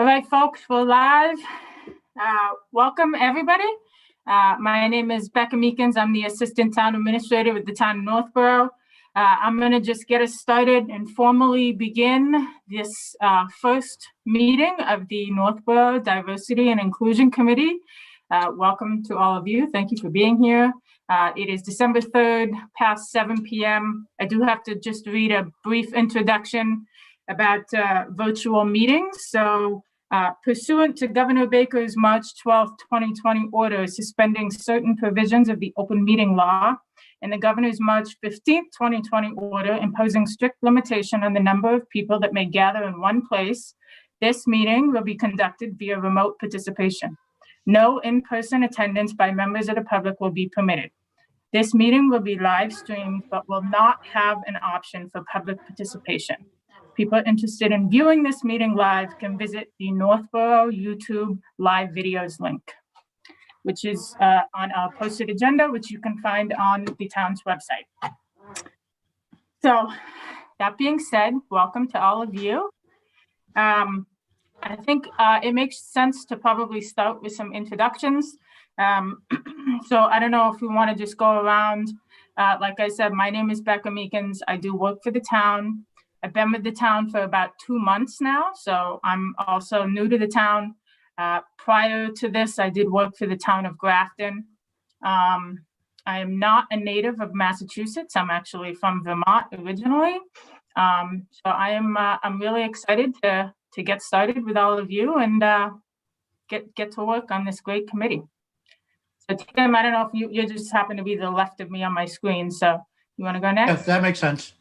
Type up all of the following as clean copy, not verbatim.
All right, folks, we're live. Welcome, everybody. My name is Becca Meekins. I'm the Assistant Town Administrator with the Town of Northborough. I'm going to just get us started and formally begin this first meeting of the Northborough Diversity and Inclusion Committee. Welcome to all of you. Thank you for being here. It is December 3rd, past 7 p.m. I do have to just read a brief introduction about virtual meetings. So pursuant to Governor Baker's March 12, 2020 order suspending certain provisions of the open meeting law and the governor's March 15, 2020 order imposing strict limitation on the number of people that may gather in one place, this meeting will be conducted via remote participation. No in-person attendance by members of the public will be permitted. This meeting will be live streamed, but will not have an option for public participation. People interested in viewing this meeting live can visit the Northborough YouTube live videos link, which is on our posted agenda, which you can find on the town's website. So that being said, welcome to all of you. I think it makes sense to probably start with some introductions. So I don't know if we want to just go around. Like I said, my name is Becca Meekins. I do work for the town. I've been with the town for about 2 months now, so I'm also new to the town. Prior to this, I did work for the town of Grafton. I am not a native of Massachusetts. I'm actually from Vermont originally. So I'm really excited to get started with all of you and get to work on this great committee. So Tim, I don't know if you just happen to be the left of me on my screen, so you want to go next? Yes, that makes sense.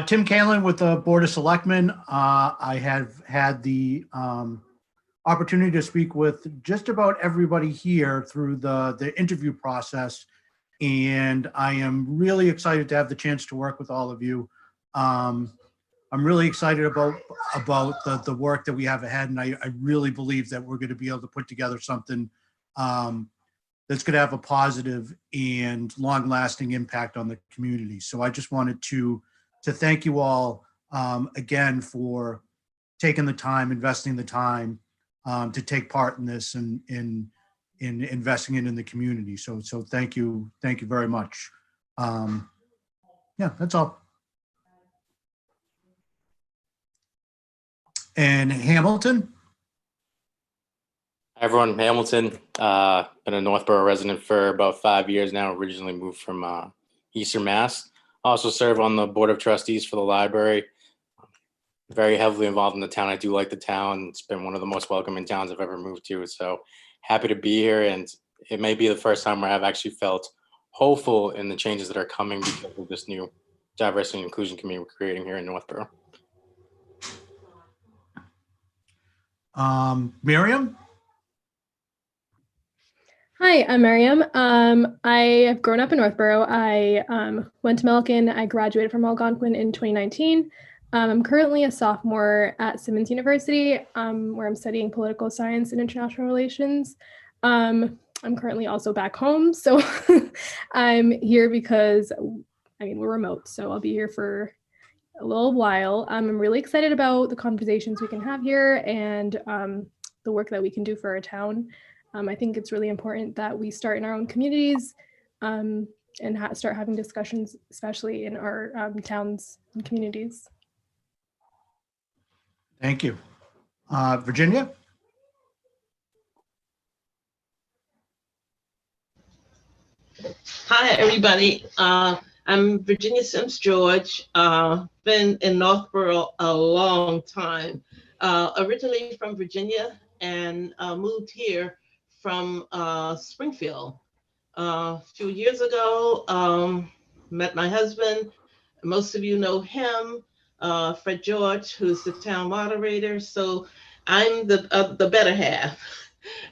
Tim Kalin with the Board of Selectmen. I have had the opportunity to speak with just about everybody here through the interview process, and I am really excited to have the chance to work with all of you. I'm really excited about the work that we have ahead, and I really believe that we're going to be able to put together something that's going to have a positive and long-lasting impact on the community. So I just wanted to thank you all again for taking the time, investing the time to take part in this and in investing it in the community. So thank you very much. Yeah, that's all. And Hamilton. Hi everyone, Hamilton. Been a Northborough resident for about 5 years now. Originally moved from Eastern Mass. Also serve on the Board of Trustees for the library. Very heavily involved in the town. I do like the town. It's been one of the most welcoming towns I've ever moved to. So happy to be here. And it may be the first time where I've actually felt hopeful in the changes that are coming because of this new diversity and inclusion committee we're creating here in Northborough. Miriam? Hi, I'm Miriam. I have grown up in Northborough. I went to Milliken. I graduated from Algonquin in 2019. I'm currently a sophomore at Simmons University, where I'm studying political science and international relations. I'm currently also back home, so I'm here because, we're remote, so I'll be here for a little while. I'm really excited about the conversations we can have here and the work that we can do for our town. I think it's really important that we start in our own communities and start having discussions, especially in our towns and communities. Thank you. Virginia? Hi, everybody. I'm Virginia Sims George. Been in Northborough a long time. Originally from Virginia and moved here from Springfield. A few years ago, met my husband. Most of you know him, Fred George, who's the town moderator. So I'm the better half.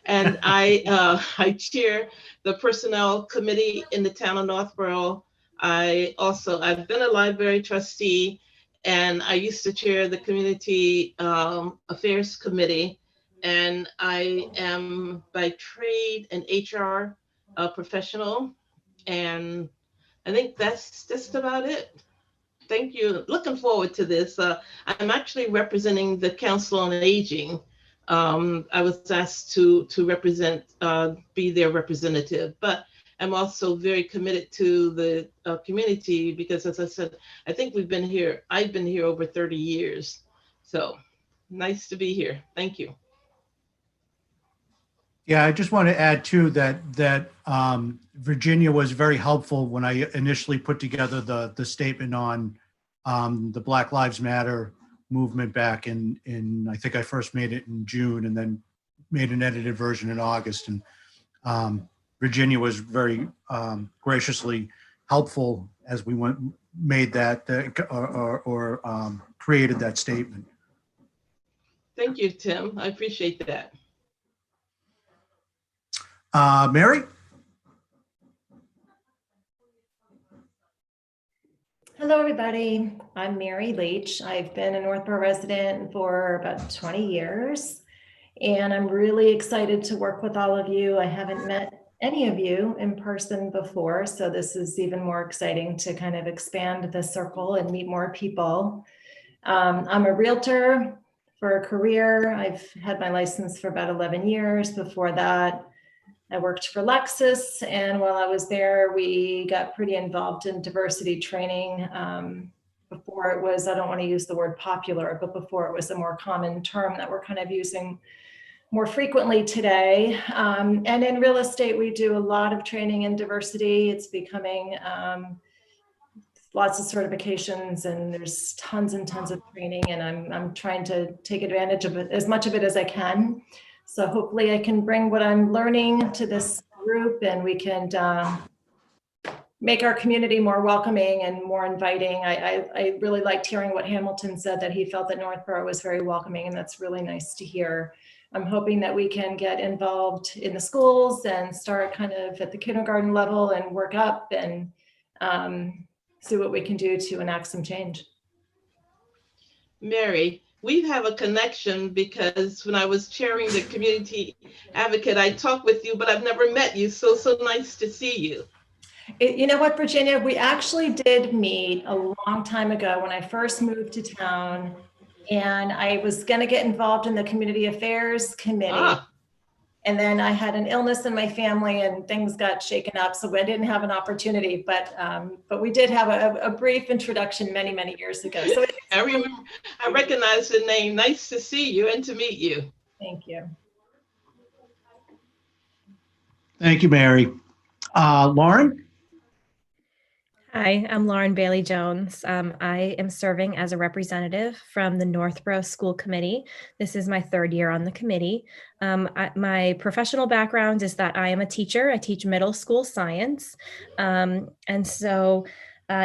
And I chair the personnel committee in the town of Northborough. I've been a library trustee, and I used to chair the community affairs committee. And I am by trade an HR professional. And I think that's just about it. Thank you. Looking forward to this. I'm actually representing the Council on Aging I was asked to represent, be their representative, but I'm also very committed to the community because, as I said, I think I've been here over 30 years. So nice to be here. Thank you. Yeah, I just want to add too that Virginia was very helpful when I initially put together the statement on the Black Lives Matter movement back in I think I first made it in June and then made an edited version in August. And Virginia was very graciously helpful as we made that created that statement. Thank you, Tim. I appreciate that. Mary? Hello, everybody. I'm Mary Leach. I've been a Northborough resident for about 20 years, and I'm really excited to work with all of you. I haven't met any of you in person before, so this is even more exciting to kind of expand the circle and meet more people. I'm a realtor for a career. I've had my license for about 11 years. Before that, I worked for Lexus, and while I was there, we got pretty involved in diversity training. Before it was, I don't want to use the word popular, but before it was a more common term that we're kind of using more frequently today. And in real estate, we do a lot of training in diversity. It's becoming lots of certifications, and there's tons and tons of training, and I'm trying to take advantage of it, as much of it as I can. So hopefully I can bring what I'm learning to this group, and we can make our community more welcoming and more inviting. I really liked hearing what Hamilton said, that he felt that Northborough was very welcoming, and that's really nice to hear. I'm hoping that we can get involved in the schools and start kind of at the kindergarten level and work up and see what we can do to enact some change. Mary, we have a connection because when I was chairing the community advocate, I talked with you, but I've never met you. So nice to see you. You know what, Virginia, we actually did meet a long time ago when I first moved to town, and I was going to get involved in the community affairs committee. And then I had an illness in my family and things got shaken up, so I didn't have an opportunity. But we did have a brief introduction many, many years ago. So I remember, I recognize the name. Nice to see you and to meet you. Thank you. Thank you, Mary. Lauren? Hi, I'm Lauren Bailey Jones. I am serving as a representative from the Northborough School Committee. This is my third year on the committee. My professional background is that I am a teacher. I teach middle school science. And so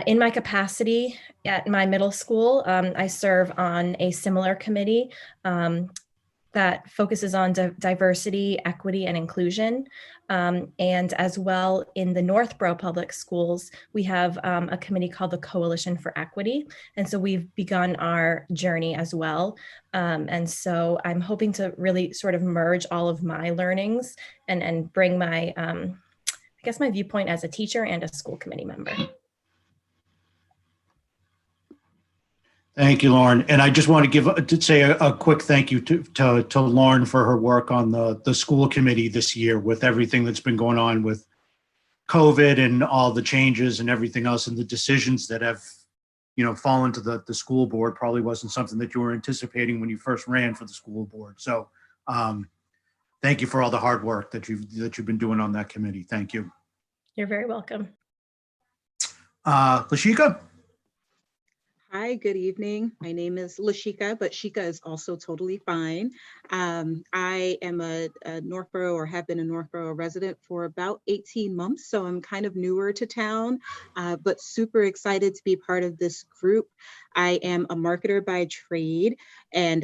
in my capacity at my middle school, I serve on a similar committee that focuses on diversity, equity, and inclusion. And as well in the Northborough Public Schools, we have a committee called the Coalition for Equity. And so we've begun our journey as well. And so I'm hoping to really sort of merge all of my learnings and bring my, I guess my viewpoint as a teacher and a school committee member. Thank you, Lauren. And I just want to say a quick thank you to Lauren for her work on the school committee this year with everything that's been going on with COVID and all the changes and everything else, and the decisions that have, fallen to the school board. Probably wasn't something that you were anticipating when you first ran for the school board. So thank you for all the hard work that you've been doing on that committee. Thank you. You're very welcome. Lashika? Hi, good evening. My name is Lashika, but Shika is also totally fine. I am a Northborough, or have been a Northborough resident for about 18 months, so I'm kind of newer to town, but super excited to be part of this group. I am a marketer by trade and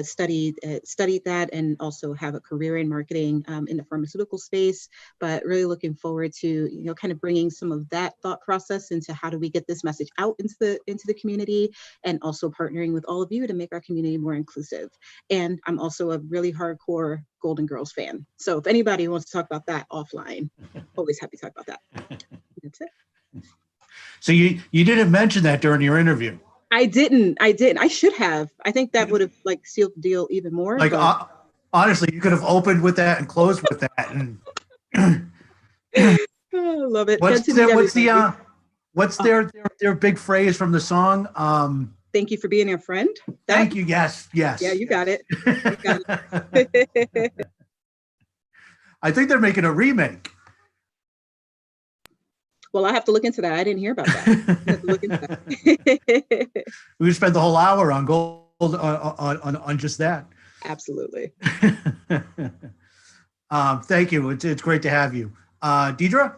studied that, and also have a career in marketing in the pharmaceutical space, but really looking forward to, kind of bringing some of that thought process into how do we get this message out into the community, and also partnering with all of you to make our community more inclusive. And I'm also a really hardcore Golden Girls fan. So if anybody wants to talk about that offline, always happy to talk about that. That's it. So you didn't mention that during your interview. I didn't. I should have. I think that would have sealed the deal even more. Honestly, you could have opened with that and closed with that. And Oh, love it. what's Good to meet everybody. what's their big phrase from the song? Thank you for being a friend. Thank you. Yes. Yes. Yeah, you got it. You got it. I think they're making a remake. Well, I have to look into that. I didn't hear about that. I have to look into that. We spent the whole hour on gold on just that. Absolutely. Thank you. It's great to have you. Deidre?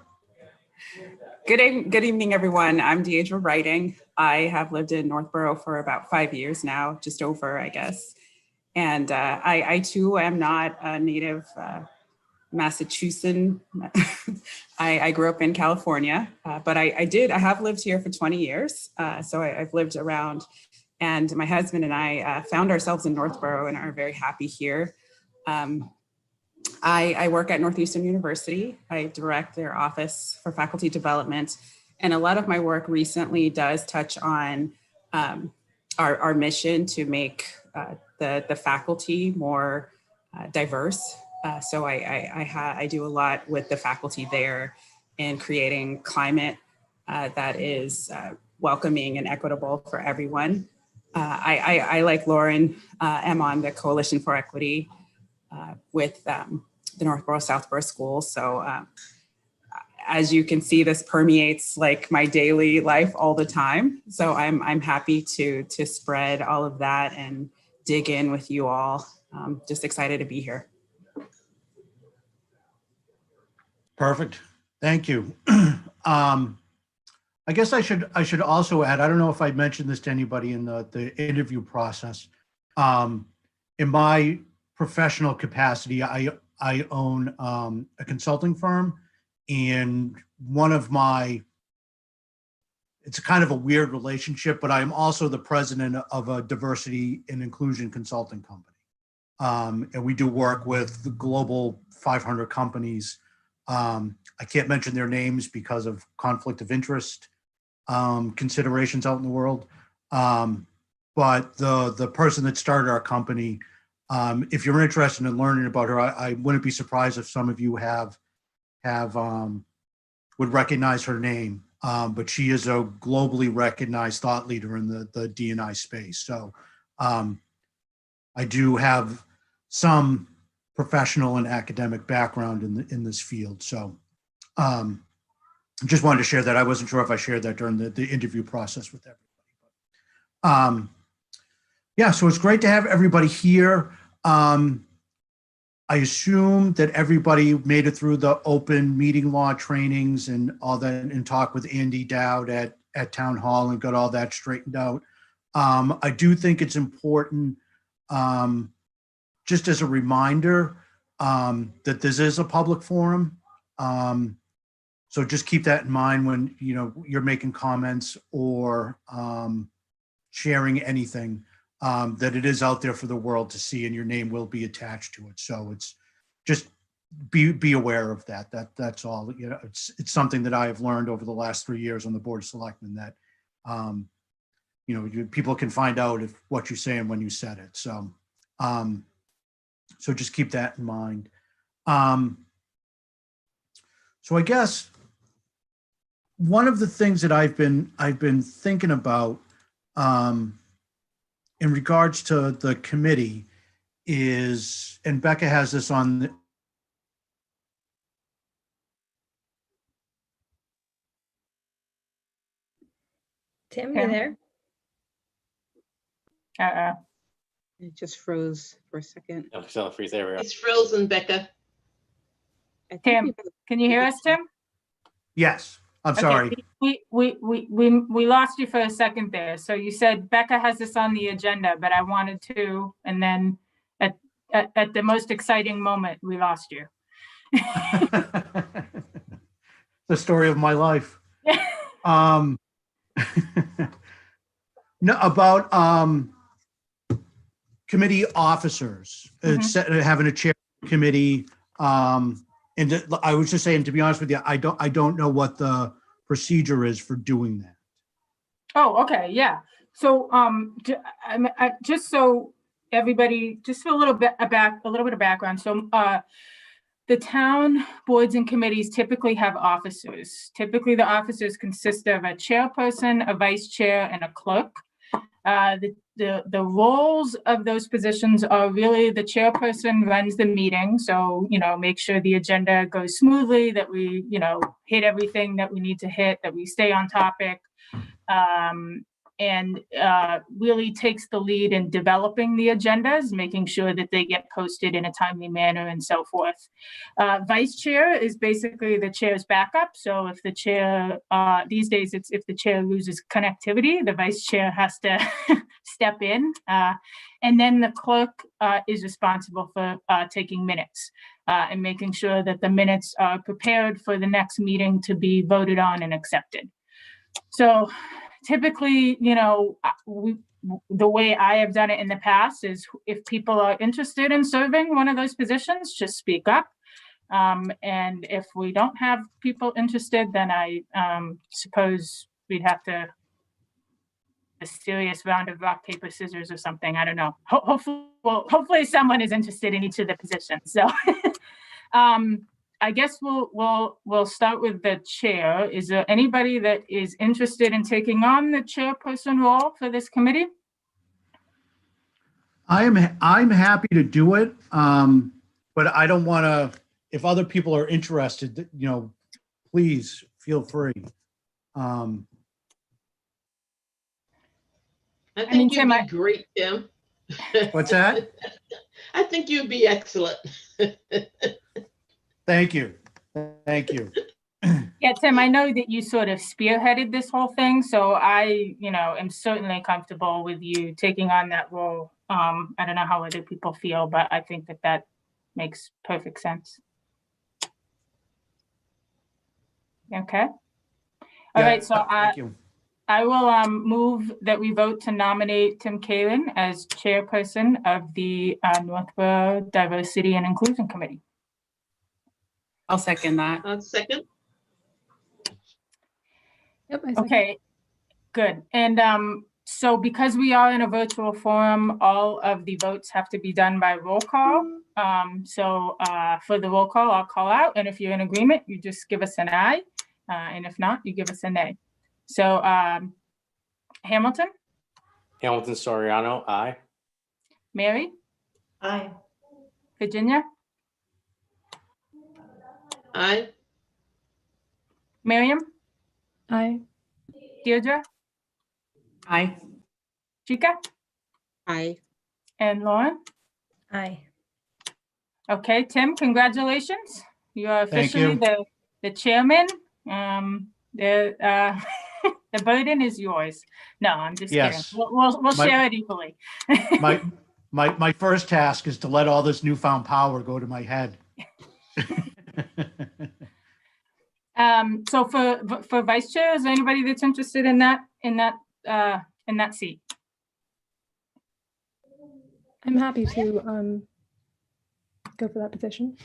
Good evening, everyone. I'm Deidre Writing. I have lived in Northborough for about 5 years now, just over, I guess. And I too am not a native Massachusetts. I grew up in California, but I have lived here for 20 years. So I've lived around, and my husband and I found ourselves in Northborough and are very happy here. I work at Northeastern University. I direct their Office for Faculty Development. And a lot of my work recently does touch on our mission to make the faculty more diverse. So I do a lot with the faculty there in creating climate that is welcoming and equitable for everyone. I like Lauren, am on the Coalition for Equity with the Northborough Southborough Schools. So as you can see, this permeates like my daily life all the time. So I'm happy to spread all of that and dig in with you all. Just excited to be here. Perfect. Thank you. I guess I should also add, I don't know if I mentioned this to anybody in the interview process. In my professional capacity, I own a consulting firm, and it's kind of a weird relationship, but I'm also the president of a diversity and inclusion consulting company. And we do work with the global 500 companies. I can't mention their names because of conflict of interest considerations out in the world. But the person that started our company, if you're interested in learning about her, I wouldn't be surprised if some of you would recognize her name. But she is a globally recognized thought leader in the D&I space. So I do have some professional and academic background in this field. So just wanted to share that. I wasn't sure if I shared that during the interview process with everybody. Yeah, so it's great to have everybody here. I assume that everybody made it through the open meeting law trainings and all that, and talked with Andy Dowd at Town Hall and got all that straightened out. I do think it's important, just as a reminder, that this is a public forum. So just keep that in mind when you're making comments or sharing anything, that it is out there for the world to see, and your name will be attached to it. So it's just be aware of that. That's all. It's something that I have learned over the last 3 years on the Board of Selectmen, that people can find out if what you're saying when you said it. So so just keep that in mind. So I guess one of the things that I've been thinking about in regards to the committee is, and Becca has this on the, Tim, you there? It just froze for a second. There we go. It's frozen, Becca. I think Tim, can you hear us, Tim? yes, I'm sorry. We lost you for a second there. So you said Becca has this on the agenda, but I wanted to, and then at the most exciting moment, we lost you. The story of my life. No, about committee officers, having a chair committee. And I was just saying, to be honest with you, I don't know what the procedure is for doing that. Oh, okay, yeah. So just so everybody, just for a little bit of background. So the town boards and committees typically have officers. Typically, the officers consist of a chairperson, a vice chair, and a clerk. The roles of those positions are really the chairperson runs the meeting. So, make sure the agenda goes smoothly, that we, hit everything that we need to hit, that we stay on topic. And really takes the lead in developing the agendas, making sure that they get posted in a timely manner and so forth. Vice chair is basically the chair's backup. So if the chair, these days, it's if the chair loses connectivity, the vice chair has to step in. And then the clerk is responsible for taking minutes and making sure that the minutes are prepared for the next meeting to be voted on and accepted. So typically, the way I have done it in the past is if people are interested in serving one of those positions, just speak up. And if we don't have people interested, then I suppose we'd have to a serious round of rock, paper, scissors or something. I don't know. Hopefully someone is interested in each of the positions. So I guess we'll start with the chair. Is there anybody that is interested in taking on the chairperson role for this committee? I'm happy to do it, but I don't want to. If other people are interested, please feel free. I think you'd be great, Tim. What's that? I think you'd be excellent. Thank you. Thank you. Yeah, Tim, I know that you sort of spearheaded this whole thing, so I, am certainly comfortable with you taking on that role. I don't know how other people feel, but I think that makes perfect sense. Okay. All right. So thank you. I will move that we vote to nominate Tim Kalin as chairperson of the Northborough Diversity and Inclusion Committee. I'll second that. Second. Yep. I second. Okay, good. And so because we are in a virtual forum, all of the votes have to be done by roll call. So for the roll call, I'll call out. And if you're in agreement, you just give us an aye. And if not, you give us a nay. So Hamilton? Hamilton Soriano, aye. Mary? Aye. Virginia? Aye. Miriam? Aye. Deirdre? Aye. Chica? Aye. And Lauren? Aye. Okay, Tim, congratulations. You are Thank officially you. the chairman. The burden is yours. No, I'm just Yes. kidding. We'll share it equally. My first task is to let all this newfound power go to my head. So for vice chair, is there anybody that's interested in that seat? I'm happy to go for that position.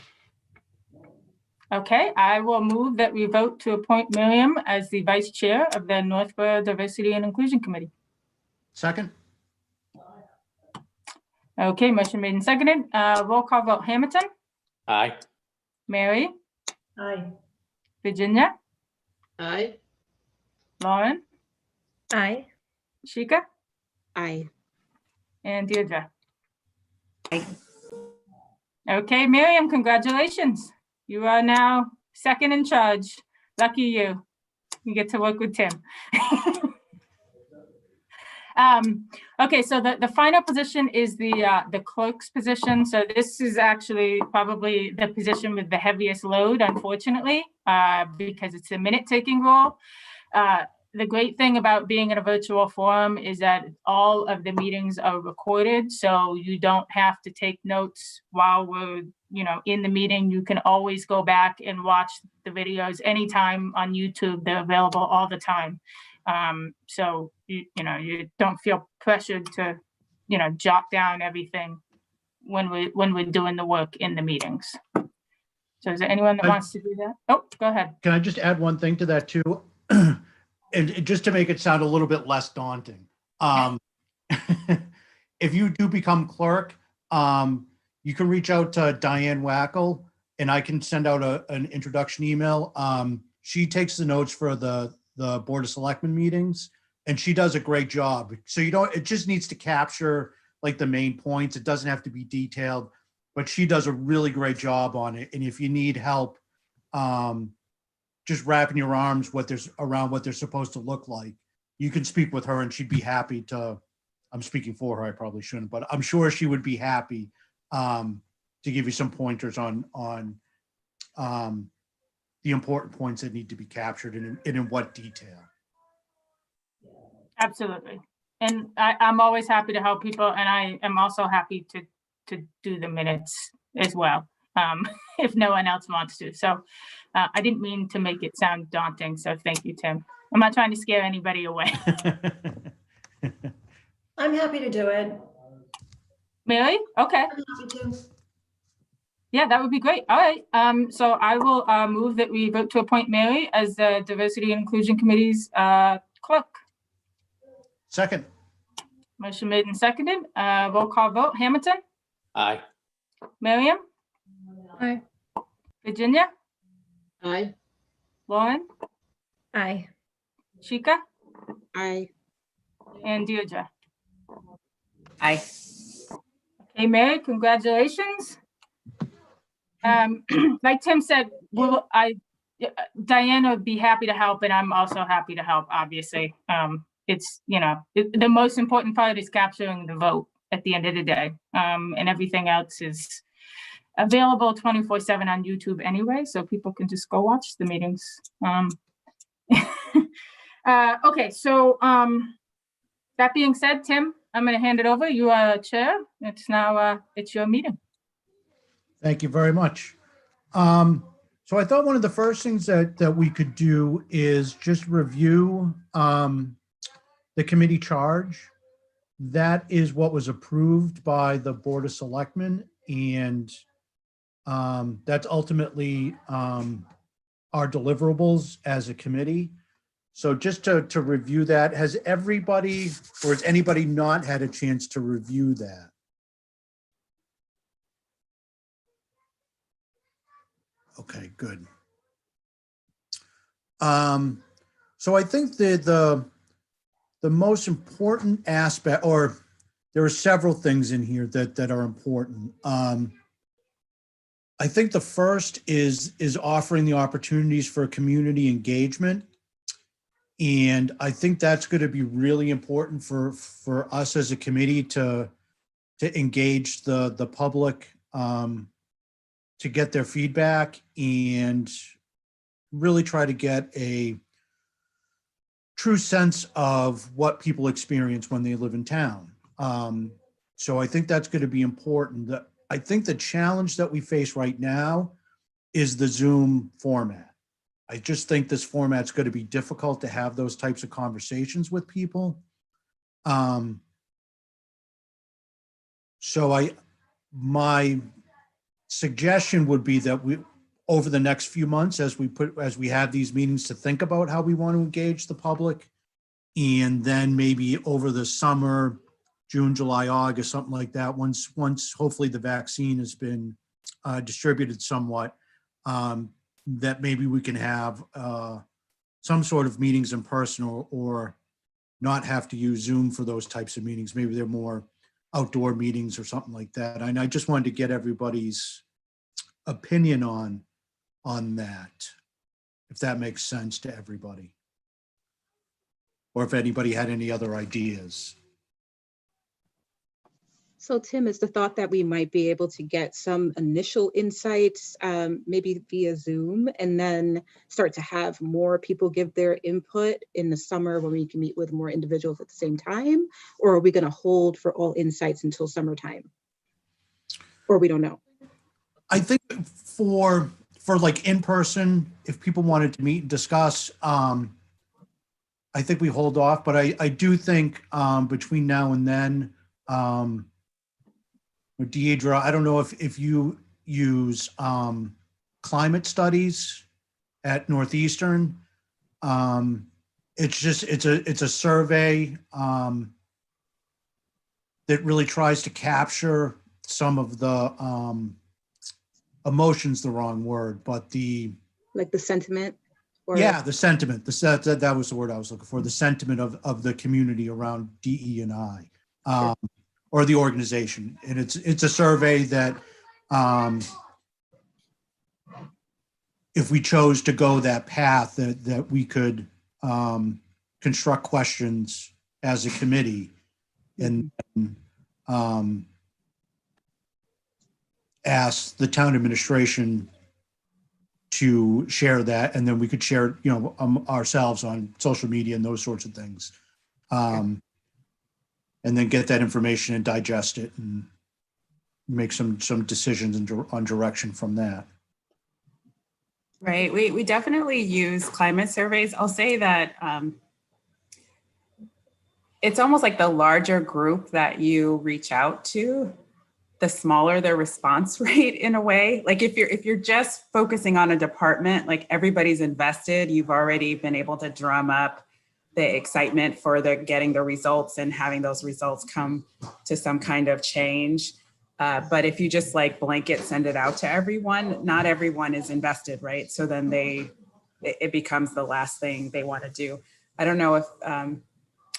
Okay, I will move that we vote to appoint Miriam as the vice chair of the Northborough Diversity and Inclusion Committee. Second? Okay, motion made and seconded. Roll call vote. Hamilton? Aye. Mary? Aye. Virginia? Aye. Lauren? Aye. Shika? Aye. And Deirdre? Aye. Okay, Miriam, congratulations. You are now second in charge. Lucky you. You get to work with Tim. Okay, so the final position is the clerk's position. So this is actually probably the position with the heaviest load, unfortunately, because it's a minute-taking role. The great thing about being in a virtual forum is that all of the meetings are recorded, so you don't have to take notes while we're, in the meeting. You can always go back and watch the videos anytime on YouTube. They're available all the time. So you don't feel pressured to, jot down everything when we're doing the work in the meetings. So is there anyone that wants to do that? Oh, go ahead. Can I just add one thing to that too? And just to make it sound a little bit less daunting. if you do become clerk, you can reach out to Diane Wackel and I can send out an introduction email. She takes the notes for the Board of Selectmen meetings and she does a great job. So it just needs to capture like the main points. It doesn't have to be detailed, but she does a really great job on it. And if you need help, just wrapping your arms around what they're supposed to look like, you can speak with her and she'd be happy to. I'm speaking for her, I probably shouldn't, but I'm sure she would be happy to give you some pointers on the important points that need to be captured and in what detail. Absolutely. And I'm always happy to help people, and I am also happy to do the minutes as well, if no one else wants to. So I didn't mean to make it sound daunting, so thank you, Tim. I'm not trying to scare anybody away. I'm happy to do it. Mary? Okay. I'm happy to. Yeah, that would be great. All right. So I will move that we vote to appoint Mary as the Diversity and Inclusion Committee's clerk. Second. Motion made and seconded. Roll call vote. Hamilton? Aye. Miriam? Aye. Virginia? Aye. Lauren? Aye. Shika? Aye. And Deirdre? Aye. Okay, Mary, congratulations. Like Tim said, Diana would be happy to help, and I'm also happy to help, obviously. It's, the most important part is capturing the vote at the end of the day. And everything else is available 24/7 on YouTube anyway, so people can just go watch the meetings. Okay, so that being said, Tim, I'm going to hand it over. You are chair. It's now it's your meeting. Thank you very much. So I thought one of the first things that we could do is just review the committee charge. That is what was approved by the Board of Selectmen, and that's ultimately our deliverables as a committee. So just to review that, has everybody, or has anybody not had a chance to review that? Okay, good. So I think that the most important aspect, or there are several things in here that are important. I think the first is offering the opportunities for community engagement. And I think that's going to be really important for us as a committee to engage the public, to get their feedback and really try to get a true sense of what people experience when they live in town. So I think that's going to be important. I think the challenge that we face right now is the Zoom format. I just think this format's going to be difficult to have those types of conversations with people. So my suggestion would be that we, over the next few months, as we have these meetings, to think about how we want to engage the public, and then maybe over the summer, June, July, August, something like that, once hopefully the vaccine has been distributed somewhat, that maybe we can have some sort of meetings in person, or not have to use Zoom for those types of meetings. Maybe they're more outdoor meetings or something like that. And I just wanted to get everybody's opinion on that, if that makes sense to everybody, or if anybody had any other ideas. So Tim, is the thought that we might be able to get some initial insights, maybe via Zoom, and then start to have more people give their input in the summer when we can meet with more individuals at the same time? Or are we going to hold for all insights until summertime? Or we don't know? I think for like in person, if people wanted to meet and discuss, I think we hold off, but I do think between now and then, Deidre, I don't know if you use climate studies at Northeastern. It's a survey. that really tries to capture some of the emotion's the wrong word, but Like the sentiment? Or yeah, the sentiment, that was the word I was looking for, the sentiment of the community around DE&I, or the organization. And it's a survey that if we chose to go that path, that we could construct questions as a committee and ask the town administration to share that, and then we could share, ourselves on social media and those sorts of things, and then get that information and digest it and make some decisions on direction from that. Right. We definitely use climate surveys. I'll say that it's almost like the larger group that you reach out to, the smaller their response rate in a way. Like if you're just focusing on a department, like everybody's invested, you've already been able to drum up the excitement for getting the results and having those results come to some kind of change. But if you just like blanket send it out to everyone, not everyone is invested, right? So then it becomes the last thing they want to do. I don't know if,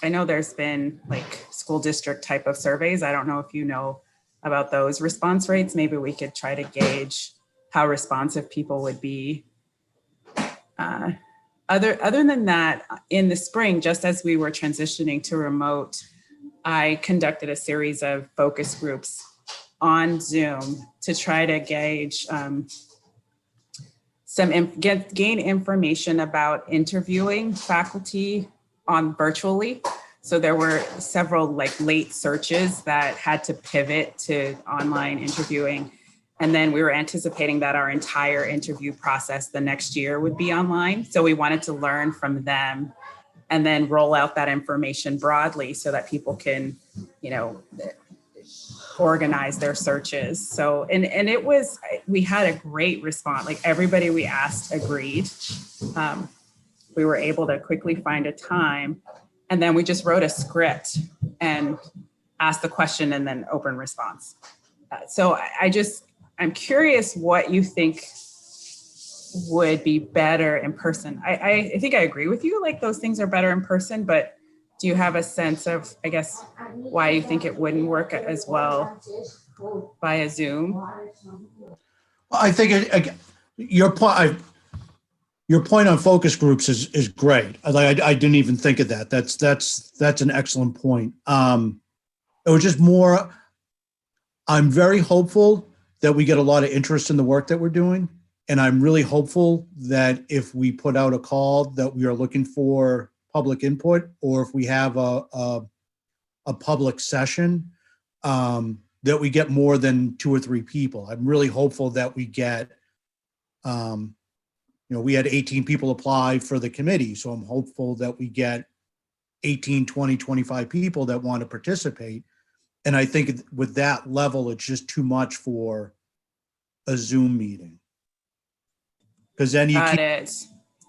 I know there's been like school district type of surveys. I don't know if you know about those response rates. Maybe we could try to gauge how responsive people would be. Other than that, in the spring, just as we were transitioning to remote, I conducted a series of focus groups on Zoom to try to gauge gain information about interviewing faculty on virtually. So there were several like late searches that had to pivot to online interviewing. And then we were anticipating that our entire interview process the next year would be online. So we wanted to learn from them and then roll out that information broadly so that people can, organize their searches. So, and it was, we had a great response. Like everybody we asked agreed. We were able to quickly find a time, and then we just wrote a script and asked the question and then open response. So I'm curious what you think would be better in person. I think I agree with you, like those things are better in person, but do you have a sense of, I guess, why you think it wouldn't work as well via Zoom? Well, I think your point on focus groups is great. I didn't even think of that. That's an excellent point. It was just more, I'm very hopeful that we get a lot of interest in the work that we're doing. And I'm really hopeful that if we put out a call that we are looking for public input, or if we have a public session, that we get more than 2 or 3 people. I'm really hopeful that we get, we had 18 people apply for the committee. So I'm hopeful that we get 18, 20, 25 people that want to participate. And I think with that level, it's just too much for a Zoom meeting. Because then you Got it.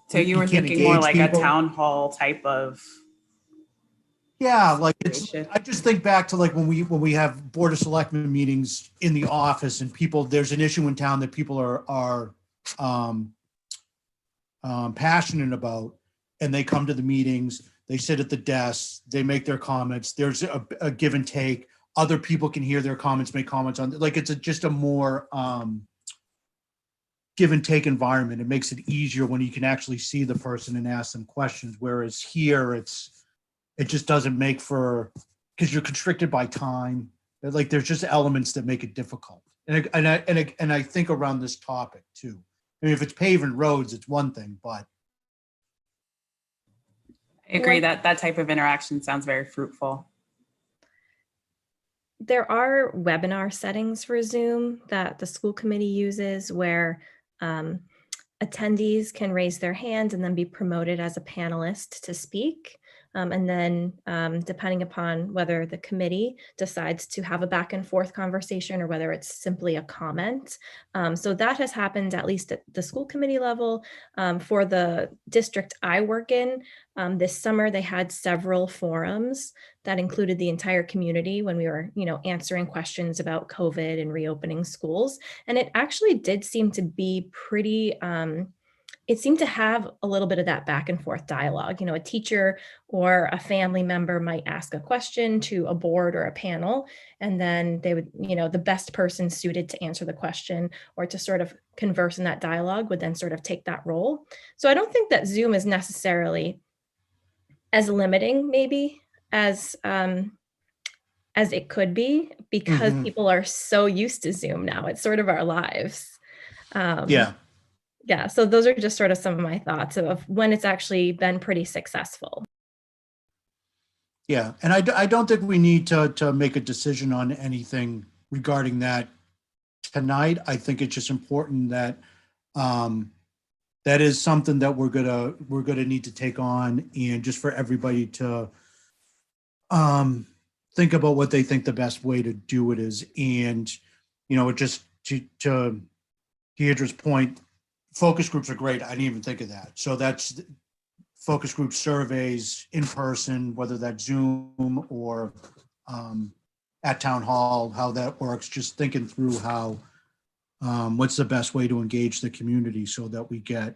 So you were thinking more like people. A town hall type of. Yeah, like I just think back to like when we have Board of Selectmen meetings in the office and there's an issue in town that people are passionate about, and they come to the meetings, they sit at the desks, they make their comments, there's a give and take, other people can hear their comments, make comments on, like it's just a more give and take environment. It makes it easier when you can actually see the person and ask them questions, whereas here it just doesn't make for, because you're constricted by time. Like there's just elements that make it difficult. And I think around this topic too. I mean, if it's paving roads, it's one thing, but. I agree that type of interaction sounds very fruitful. There are webinar settings for Zoom that the school committee uses where attendees can raise their hands and then be promoted as a panelist to speak. And then depending upon whether the committee decides to have a back and forth conversation or whether it's simply a comment. So that has happened at least at the school committee level. For the district I work in, this summer they had several forums that included the entire community when we were, answering questions about COVID and reopening schools. And it actually did seem to be pretty, it seemed to have a little bit of that back and forth dialogue. A teacher or a family member might ask a question to a board or a panel, and then they would, the best person suited to answer the question or to sort of converse in that dialogue would then sort of take that role. So I don't think that Zoom is necessarily as limiting maybe as it could be, because people are so used to Zoom now. It's sort of our lives. Yeah, so those are just sort of some of my thoughts of when it's actually been pretty successful. Yeah, and I don't think we need to make a decision on anything regarding that tonight. I think it's just important that that is something that we're gonna need to take on, and just for everybody to think about what they think the best way to do it is. And just to Deirdre's point, focus groups are great. I didn't even think of that. So that's focus group surveys in person, whether that's Zoom or at town hall, how that works, just thinking through how, what's the best way to engage the community so that we get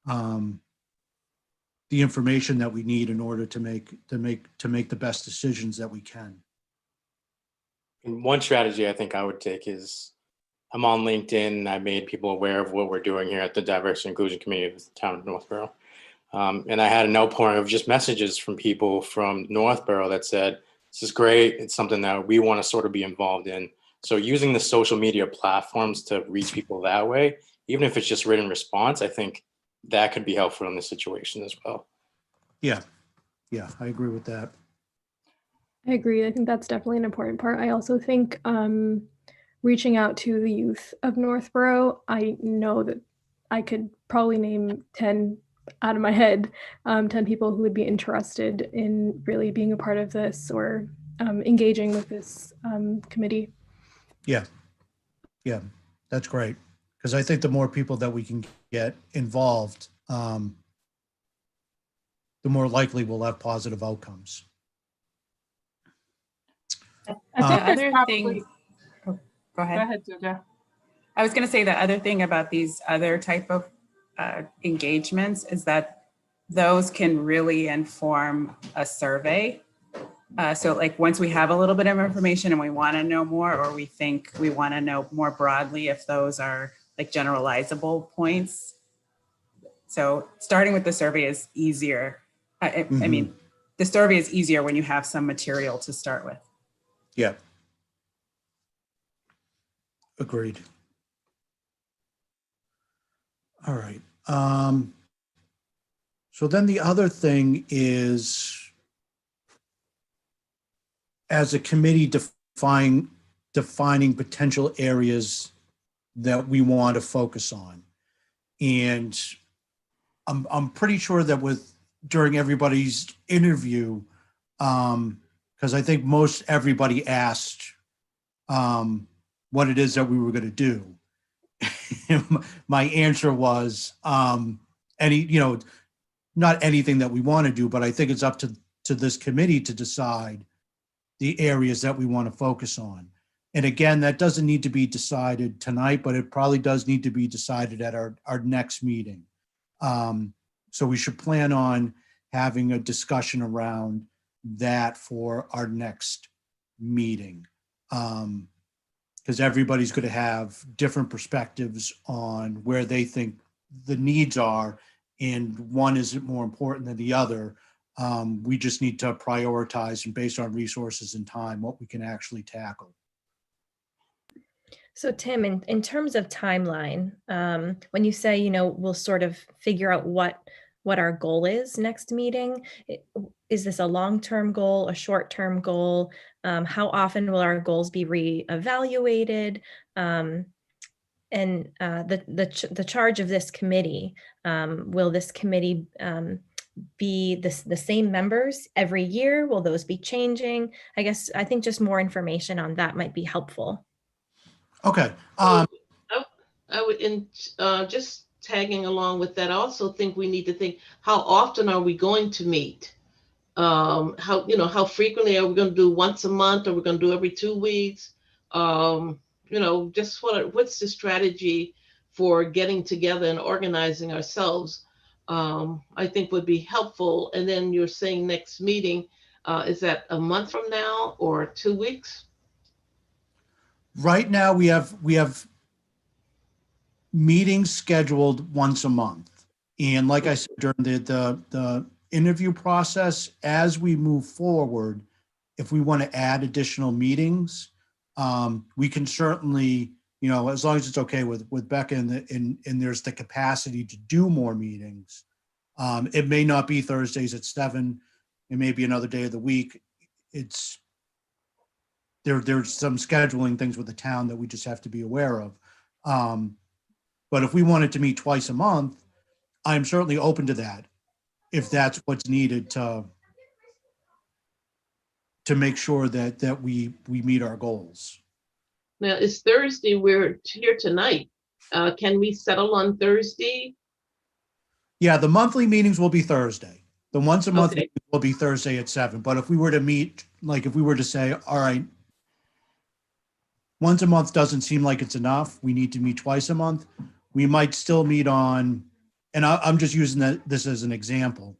the information that we need in order to make the best decisions that we can. And one strategy I think I would take is, I'm on LinkedIn. I made people aware of what we're doing here at the Diversity and Inclusion Committee of the town of Northborough. And I had an outpouring of just messages from people from Northborough that said, this is great. It's something that we want to sort of be involved in. So using the social media platforms to reach people that way, even if it's just written response, I think that could be helpful in this situation as well. Yeah, I agree with that. I agree. I think that's definitely an important part. I also think reaching out to the youth of Northborough, I know that I could probably name 10 out of my head, 10 people who would be interested in really being a part of this or engaging with this committee. Yeah, that's great. Because I think the more people that we can get involved, the more likely we'll have positive outcomes. I think Other thing. Go ahead. Go ahead, Julia. I was going to say the other thing about these other type of engagements is that those can really inform a survey. So like once we have a little bit of information and we want to know more, or we think we want to know more broadly, if those are like generalizable points. So starting with the survey is easier. I mean, the survey is easier when you have some material to start with. Yeah. Agreed. All right. So then the other thing is, as a committee, defining potential areas that we want to focus on. And I'm pretty sure that during everybody's interview, because I think most everybody asked what it is that we were going to do. My answer was not anything that we want to do, but I think it's up to this committee to decide the areas that we want to focus on. And again, that doesn't need to be decided tonight, but it probably does need to be decided at our next meeting. So we should plan on having a discussion around that for our next meeting. Because everybody's going to have different perspectives on where they think the needs are, and one isn't more important than the other. We just need to prioritize, and based on resources and time, what we can actually tackle. So Tim, in terms of timeline, when you say, we'll sort of figure out what our goal is next meeting, is this a long-term goal, a short-term goal? How often will our goals be reevaluated? And the charge of this committee, will this committee be the same members every year? Will those be changing? I think just more information on that might be helpful. Okay. I would, just tagging along with that, I also think we need to think, how often are we going to meet? How frequently are we going to do once a month? Or we're going to do every 2 weeks? Just what's the strategy for getting together and organizing ourselves? I think would be helpful. And then you're saying next meeting, is that a month from now or 2 weeks? Right now, we have meetings scheduled once a month. And like I said, during the interview process, as we move forward, if we want to add additional meetings, we can certainly, as long as it's okay with Becca and there's the capacity to do more meetings. It may not be Thursdays at 7. It may be another day of the week. There's some scheduling things with the town that we just have to be aware of. But if we wanted to meet twice a month, I'm certainly open to that, if that's what's needed to make sure that we meet our goals. Now, it's Thursday. We're here tonight. Can we settle on Thursday? Yeah, the monthly meetings will be Thursday. The once a month Okay. meeting will be Thursday at 7. But if we were to meet, like if we were to say, all right, once a month doesn't seem like it's enough, we need to meet twice a month, we might still meet on, and I'm just using this as an example,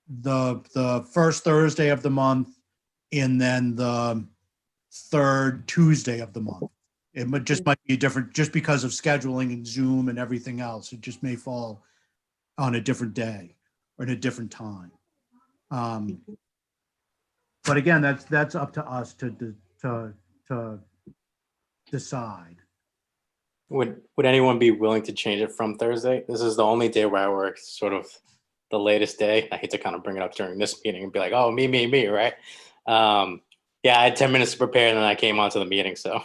the first Thursday of the month and then the third Tuesday of the month. It might be different just because of scheduling and Zoom and everything else. It just may fall on a different day or at a different time. But again, that's up to us to decide. Would anyone be willing to change it from Thursday? This is the only day where I work, sort of the latest day. I hate to kind of bring it up during this meeting and be like, oh, me, right? Yeah, I had 10 minutes to prepare and then I came onto the meeting. So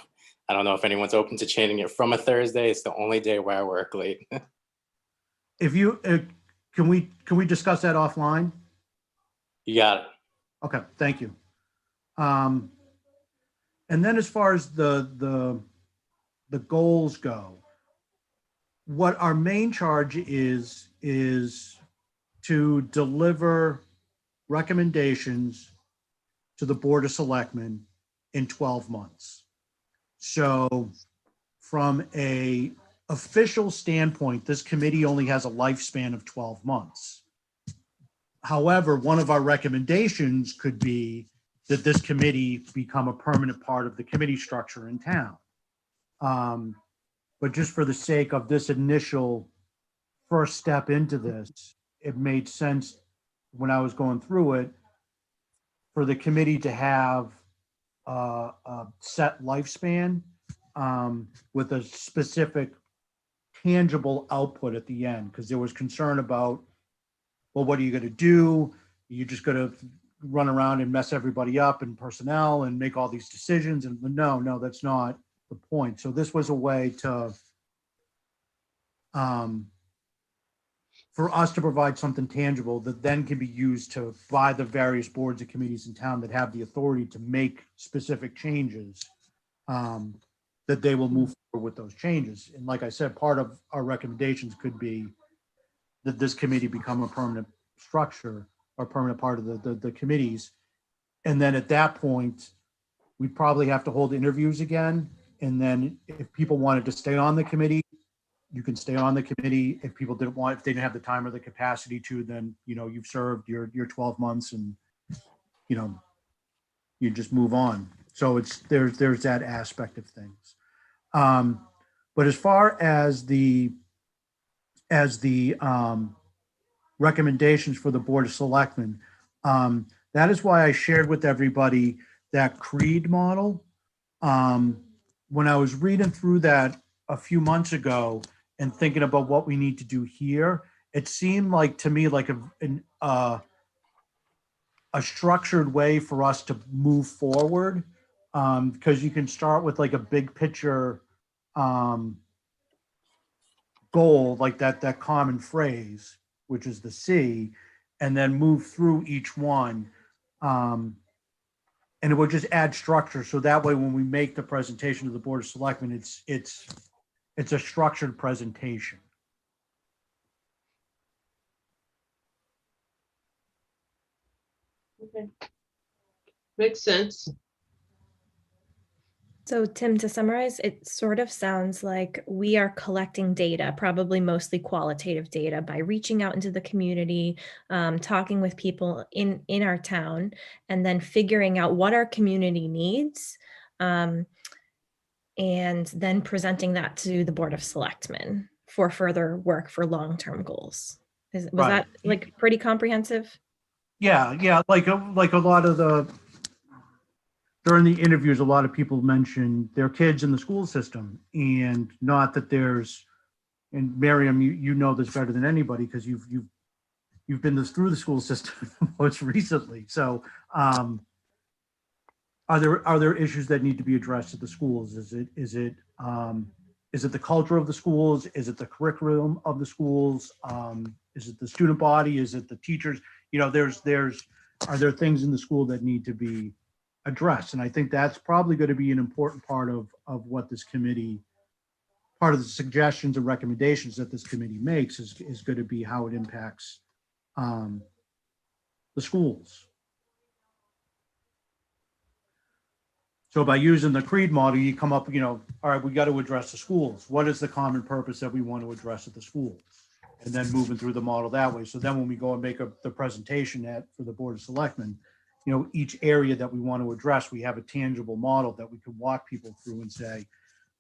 I don't know if anyone's open to changing it from a Thursday. It's the only day where I work late. If you, can we discuss that offline? You got it. Okay, thank you. And then as far as the goals go, what our main charge is to deliver recommendations to the Board of Selectmen in 12 months. So from a official standpoint, this committee only has a lifespan of 12 months. However, one of our recommendations could be that this committee become a permanent part of the committee structure in town. But just for the sake of this initial first step into this, it made sense when I was going through it for the committee to have a set lifespan with a specific tangible output at the end, because there was concern about, well, what are you going to do? You're just going to run around and mess everybody up and personnel and make all these decisions. And no, that's not the point. So this was a way to, for us to provide something tangible that then can be used to by the various boards and committees in town that have the authority to make specific changes, that they will move forward with those changes. And like I said, part of our recommendations could be that this committee become a permanent structure or permanent part of the committees. And then at that point, we'd probably have to hold interviews again. And then if people wanted to stay on the committee, you can stay on the committee. If people didn't want, if they didn't have the time or the capacity to, then, you've served your 12 months and, you just move on. So there's that aspect of things. But as far as the recommendations for the Board of Selectmen, that is why I shared with everybody that CREED model. When I was reading through that a few months ago and thinking about what we need to do here, it seemed like to me like a structured way for us to move forward, because you can start with like a big picture goal, like that common phrase, which is the C, and then move through each one. And it would just add structure. So that way, when we make the presentation to the Board of Selectmen, it's a structured presentation. Okay. Makes sense. So Tim, to summarize, it sort of sounds like we are collecting data, probably mostly qualitative data, by reaching out into the community, talking with people in our town, and then figuring out what our community needs, and then presenting that to the Board of Selectmen for further work for long-term goals. Was Right. that like pretty comprehensive? Yeah. Like a lot of during the interviews, a lot of people mentioned their kids in the school system, and not that and Miriam, you know this better than anybody because you've been through the school system most recently. So are there issues that need to be addressed at the schools? Is it the culture of the schools? Is it the curriculum of the schools? Is it the student body? Is it the teachers? Are there things in the school that need to be addressed? And I think that's probably going to be an important part of what this committee, part of the suggestions and recommendations that this committee makes is going to be how it impacts the schools. So by using the CREED model, you come up, all right, we got to address the schools. What is the common purpose that we want to address at the schools? And then moving through the model that way. So then when we go and make the presentation for the Board of Selectmen, each area that we want to address, we have a tangible model that we can walk people through and say,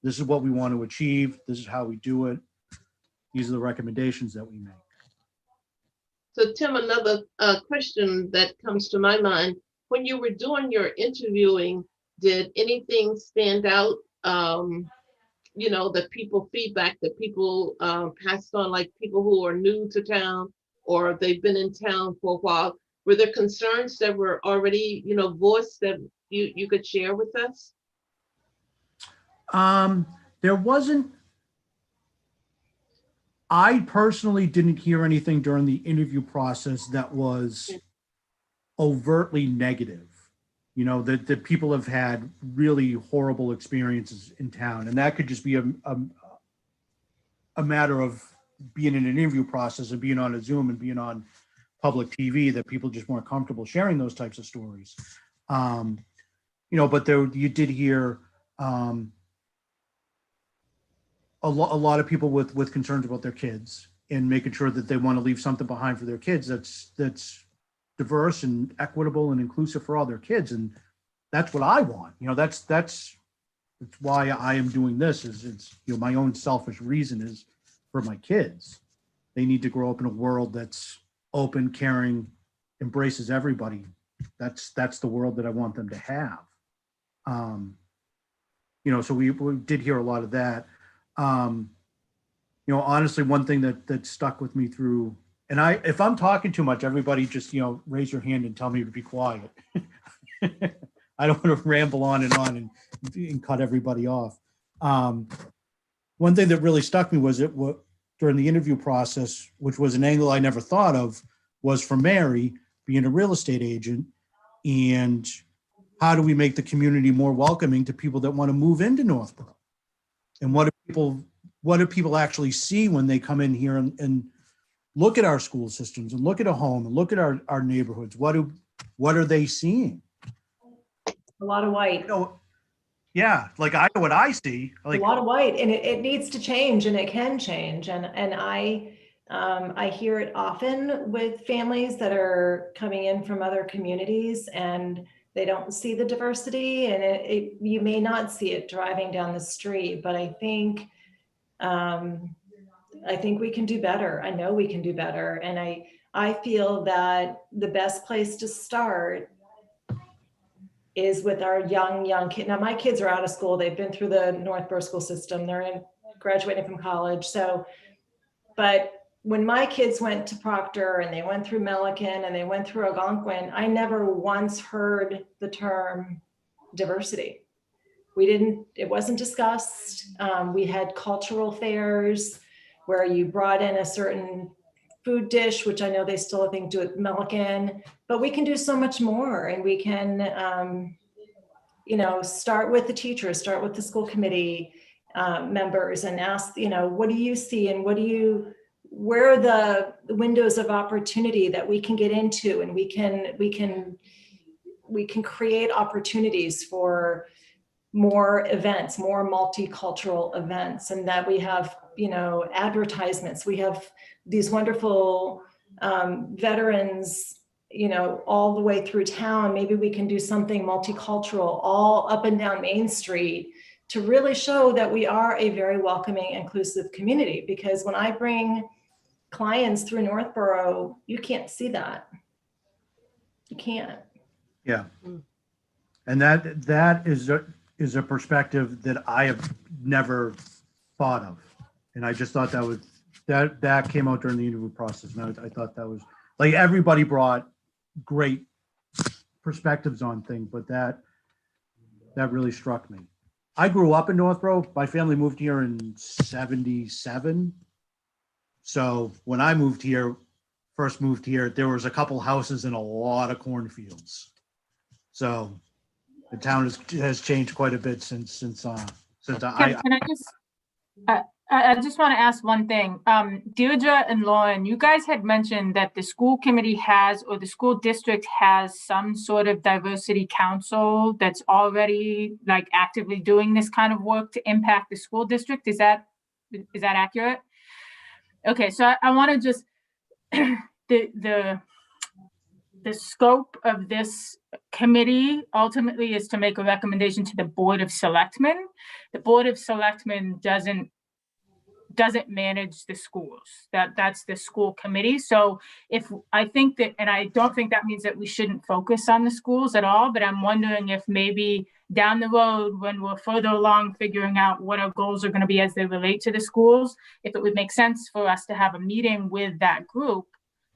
this is what we want to achieve. This is how we do it. These are the recommendations that we make. So Tim, another question that comes to my mind, when you were doing your interviewing, did anything stand out, that people feedback that people passed on, like people who are new to town or they've been in town for a while? Were there concerns that were already, voiced that you could share with us? There wasn't. I personally didn't hear anything during the interview process that was overtly negative. That people have had really horrible experiences in town, and that could just be a matter of being in an interview process and being on a Zoom and being on public TV, that people just weren't comfortable sharing those types of stories. But you did hear a lot of people with concerns about their kids and making sure that they want to leave something behind for their kids that's diverse and equitable and inclusive for all their kids. And that's what I want. That's why I am doing this. It's my own selfish reason is for my kids. They need to grow up in a world that's open, caring, embraces everybody. That's the world that I want them to have. So we did hear a lot of that. Honestly, one thing that stuck with me through, and if I'm talking too much, everybody just, raise your hand and tell me to be quiet. I don't want to ramble on and cut everybody off. One thing that really stuck me was during the interview process, which was an angle I never thought of, was for Mary being a real estate agent, and how do we make the community more welcoming to people that want to move into Northborough? And what do people actually see when they come in here and look at our school systems and look at a home and look at our neighborhoods? What are they seeing? A lot of white. Yeah, like I know what I see. Like a lot of white, and it needs to change, and it can change. And I hear it often with families that are coming in from other communities, and they don't see the diversity, and you may not see it driving down the street, but I think we can do better. I know we can do better, and I feel that the best place to start is with our young kids. Now, my kids are out of school. They've been through the Northborough school system. They're graduating from college. But when my kids went to Proctor and they went through Milliken and they went through Algonquin, I never once heard the term diversity. It wasn't discussed. We had cultural fairs where you brought in a certain food dish, which I know they still, I think, do at Milliken, but we can do so much more, and we can, you know, start with the teachers, start with the school committee members and ask, you know, what do you see and where are the windows of opportunity that we can get into, and we can create opportunities for more events, more multicultural events, and that we have, you know, advertisements. We have these wonderful veterans, you know, all the way through town. Maybe we can do something multicultural all up and down Main Street to really show that we are a very welcoming, inclusive community. Because when I bring clients through Northborough, you can't see that. You can't. Yeah. And that is a perspective that I have never thought of. And I just thought that came out during the interview process. And I thought that was, like, everybody brought great perspectives on things, but that really struck me. I grew up in Northborough. My family moved here in 77. So when I first moved here, there was a couple houses and a lot of cornfields. So the town has changed quite a bit since I just want to ask one thing. Deirdre and Lauren, you guys had mentioned that the school committee has, or the school district has, some sort of diversity council that's already, like, actively doing this kind of work to impact the school district. Is that accurate? Okay, so I want to just the scope of this committee ultimately is to make a recommendation to the Board of Selectmen. The Board of Selectmen doesn't manage the schools. That's the school committee. So I think that, and I don't think that means that we shouldn't focus on the schools at all, but I'm wondering if maybe down the road, when we're further along figuring out what our goals are going to be as they relate to the schools, if it would make sense for us to have a meeting with that group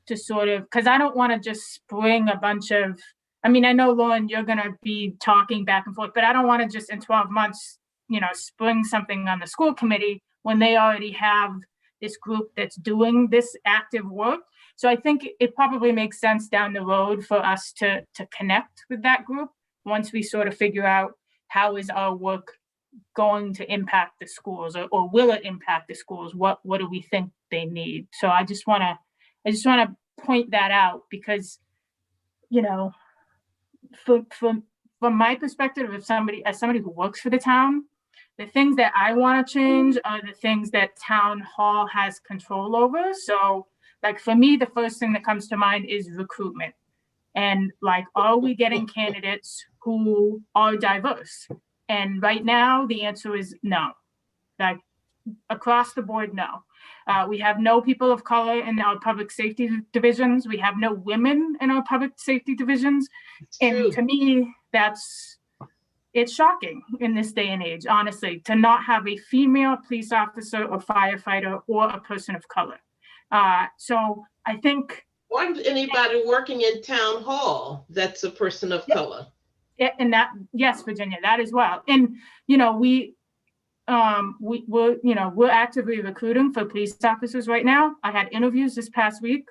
to sort of, because I don't want to just spring a bunch of, I mean, I know, Lauren, you're going to be talking back and forth, but I don't want to just in 12 months, you know, spring something on the school committee when they already have this group that's doing this active work. So I think it probably makes sense down the road for us to connect with that group once we sort of figure out how is our work going to impact the schools, or will it impact the schools? What do we think they need? So I just want to point that out, because, you know, from my perspective, as somebody who works for the town, the things that I want to change are the things that town hall has control over. So, like, for me, the first thing that comes to mind is recruitment. And, like, are we getting candidates who are diverse? And right now, the answer is no. Like, across the board, no. We have no people of color in our public safety divisions. We have no women in our public safety divisions. And to me, it's shocking in this day and age, honestly, to not have a female police officer or firefighter or a person of color. So I think. Or anybody working in town hall that's a person of color. Yeah, and that, yes, Virginia, that as well. And, you know, we're actively recruiting for police officers right now. I had interviews this past week.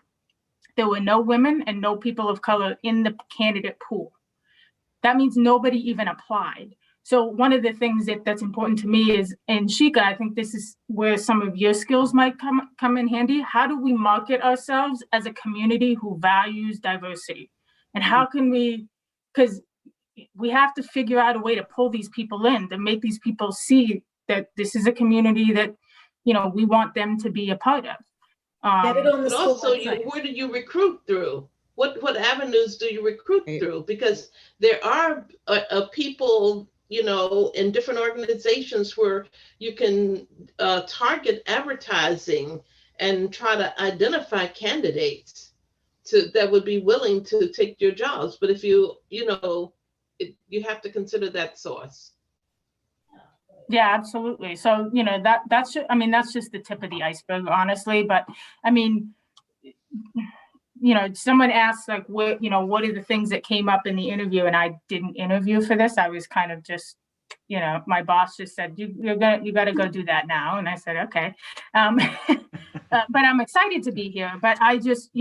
There were no women and no people of color in the candidate pool. That means nobody even applied. So one of the things that's important to me is, and Shika, I think this is where some of your skills might come in handy. How do we market ourselves as a community who values diversity? And how can we, because we have to figure out a way to pull these people in, to make these people see that this is a community that, you know, we want them to be a part of. But also, where do you recruit through? What avenues do you recruit through? Because there are people, you know, in different organizations where you can target advertising and try to identify candidates that would be willing to take your jobs. But if you have to consider that source. Yeah, absolutely. So, you know, that's just the tip of the iceberg, honestly. But I mean, you know, someone asked, like, what are the things that came up in the interview? And I didn't interview for this. I was kind of just, you know, my boss just said, you got to go do that now. And I said, okay. but I'm excited to be here. But I just,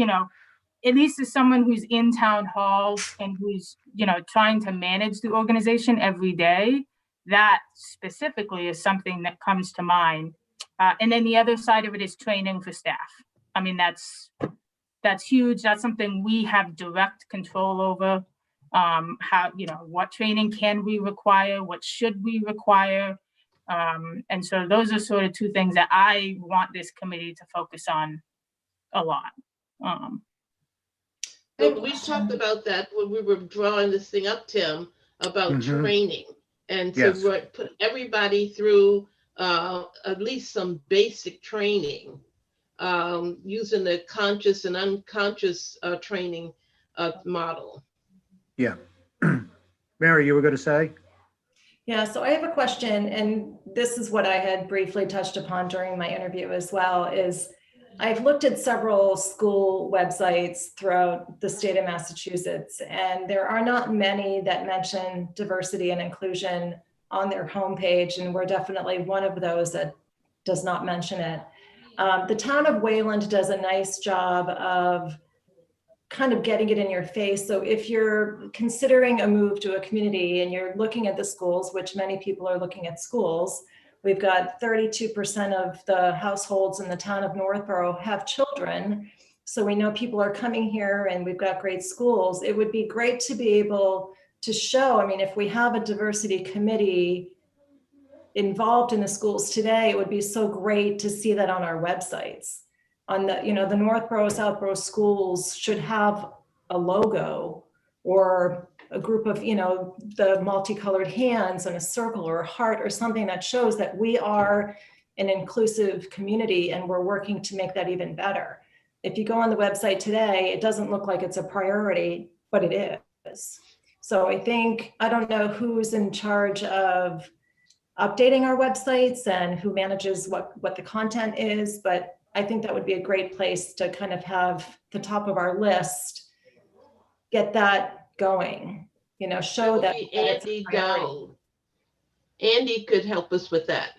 at least as someone who's in town hall and who's, trying to manage the organization every day, that specifically is something that comes to mind. And then the other side of it is training for staff. I mean, that's huge. That's something we have direct control over. How, what training can we require? What should we require? And so those are sort of two things that I want this committee to focus on a lot. So we talked about that when we were drawing this thing up, Tim, about training, and to put everybody through at least some basic training, using the conscious and unconscious training model. Yeah. Mary, you were going to say? Yeah, so I have a question, and this is what I had briefly touched upon during my interview as well, is I've looked at several school websites throughout the state of Massachusetts, and there are not many that mention diversity and inclusion on their homepage, and we're definitely one of those that does not mention it. The town of Wayland does a nice job of kind of getting it in your face. So if you're considering a move to a community and you're looking at the schools, which many people are looking at schools, we've got 32% of the households in the town of Northborough have children. So we know people are coming here and we've got great schools. It would be great to be able to show, I mean, if we have a diversity committee involved in the schools today, it would be so great to see that on our websites. On the, the Northborough, Southborough schools should have a logo or a group of, the multicolored hands and a circle or a heart or something that shows that we are an inclusive community and we're working to make that even better. If you go on the website today, it doesn't look like it's a priority, but it is. So I don't know who's in charge of updating our websites and who manages what the content is, but I think that would be a great place to kind of have the top of our list, get that going, show that. Andy Dowd. Andy could help us with that.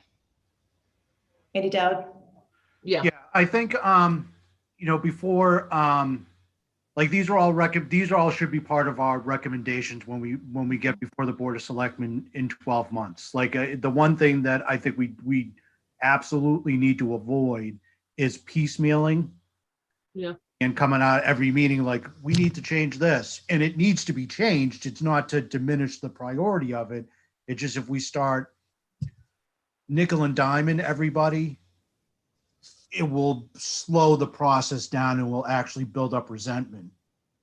Andy Dowd? Yeah. Yeah, I think, before, like these are all should be part of our recommendations when we get before the Board of Selectmen in 12 months. Like the one thing that I think we absolutely need to avoid is piecemealing. Yeah. And coming out every meeting like, we need to change this, and it needs to be changed. It's not to diminish the priority of it. It's just if we start nickel and diming everybody, it will slow the process down and will actually build up resentment.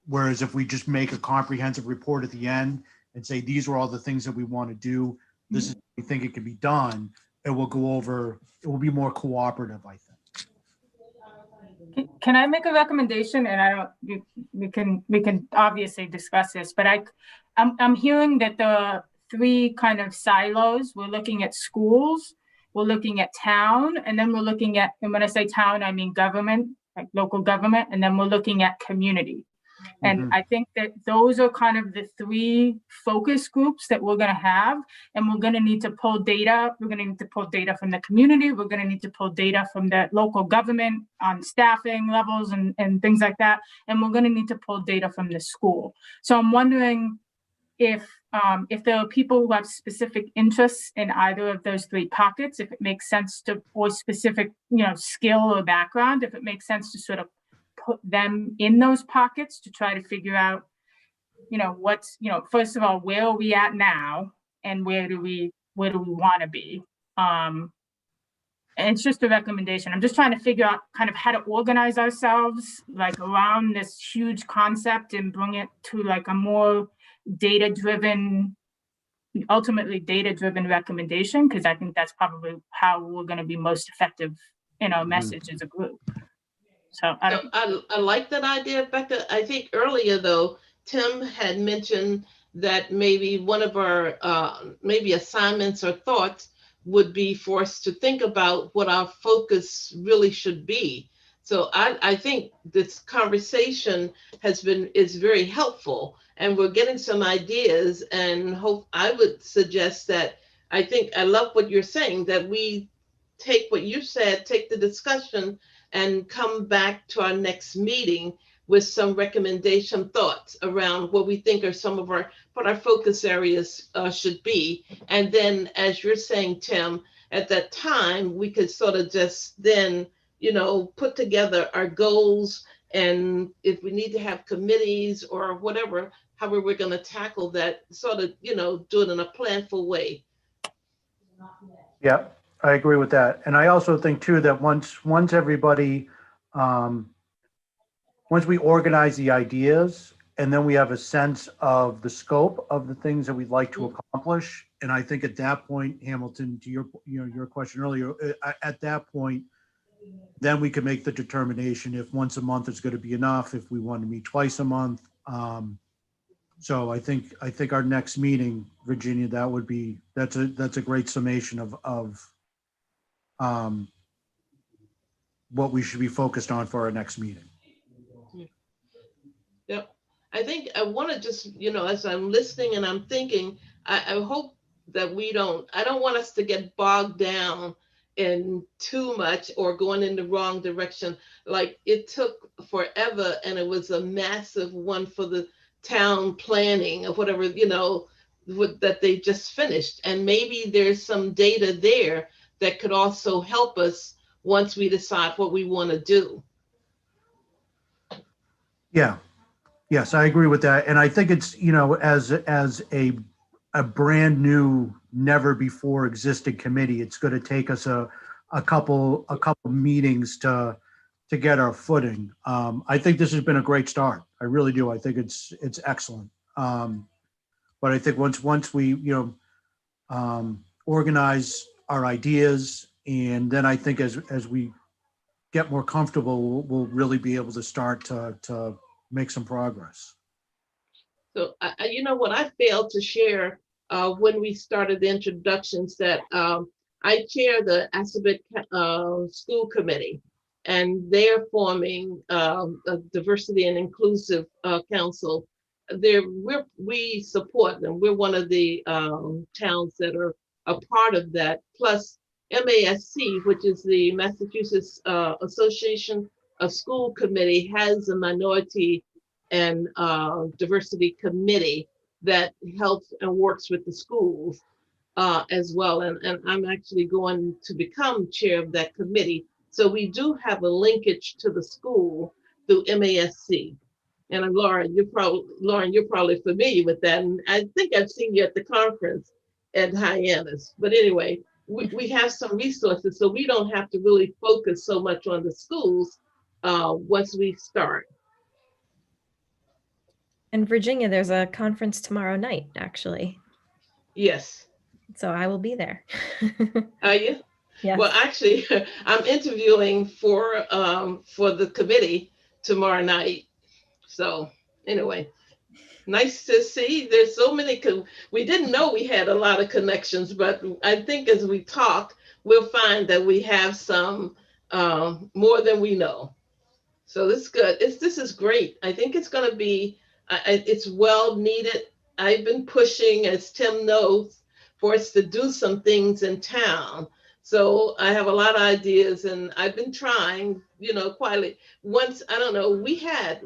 Whereas if we just make a comprehensive report at the end and say, these are all the things that we want to do, this is what we think it can be done, it will be more cooperative, I think. Can I make a recommendation? And we can obviously discuss this, but I'm hearing that the three kind of silos, we're looking at schools, we're looking at town, and then we're looking at, and when I say town, I mean government, like local government, and then we're looking at community. And I think that those are kind of the three focus groups that we're going to have. And we're going to need to pull data. We're going to need to pull data from the community. We're going to need to pull data from the local government on staffing levels and things like that. And we're going to need to pull data from the school. So I'm wondering if there are people who have specific interests in either of those three pockets, if it makes sense to, or specific, skill or background, if it makes sense to sort of put them in those pockets to try to figure out, what's, first of all, where are we at now and where do we want to be? And it's just a recommendation. I'm just trying to figure out kind of how to organize ourselves like around this huge concept and bring it to like a more ultimately data-driven recommendation, because I think that's probably how we're going to be most effective in our message as a group. So I like that idea, Becca. I think earlier though, Tim had mentioned that maybe one of our maybe assignments or thoughts would be for us to think about what our focus really should be. So I think this conversation is very helpful, and we're getting some ideas, and I would suggest that I love what you're saying, that we take what you said, take the discussion and come back to our next meeting with some recommendation thoughts around what we think are some of what our focus areas should be. And then, as you're saying, Tim, at that time, we could sort of just then, put together our goals, and if we need to have committees or whatever, however we're going to tackle that, sort of, do it in a planful way. Yeah, I agree with that. And I also think too, that once everybody, once we organize the ideas and then we have a sense of the scope of the things that we'd like to accomplish. And I think at that point, Hamilton, to your question earlier, at that point, then we can make the determination if once a month is going to be enough, if we want to meet twice a month. So I think our next meeting, Virginia, that's a great summation of what we should be focused on for our next meeting. Yep. I think I want to just, as I'm listening and I'm thinking, I hope that I don't want us to get bogged down in too much or going in the wrong direction. Like it took forever and it was a massive one for the town planning or whatever, that they just finished. And maybe there's some data there that could also help us once we decide what we want to do. Yeah. Yes, I agree with that. And I think it's, as a brand new, never before existed committee, it's going to take us a couple meetings to get our footing. I think this has been a great start. I really do. I think it's excellent. But I think once we, organize our ideas, and then I think as we get more comfortable, we'll really be able to start to make some progress. So, what I failed to share when we started the introductions, that I chair the Assabet School Committee, and they're forming a diversity and inclusive council. We support them. We're one of the towns that are a part of that. Plus MASC, which is the Massachusetts Association of School Committee, has a minority and diversity committee that helps and works with the schools as well. And I'm actually going to become chair of that committee. So we do have a linkage to the school through MASC. And Lauren, you're probably familiar with that. And I think I've seen you at the conference at Hyannis. But anyway, we have some resources, so we don't have to really focus so much on the schools once we start. In Virginia, there's a conference tomorrow night, actually. Yes. So I will be there. Are you? Yeah. Well, actually, I'm interviewing for the committee tomorrow night. So anyway, nice to see. There's so many. We didn't know we had a lot of connections, but I think as we talk, we'll find that we have some more than we know. So this is good. This is great. I think it's going to be. It's well needed. I've been pushing, as Tim knows, for us to do some things in town. So I have a lot of ideas, and I've been trying, quietly. Once, I don't know,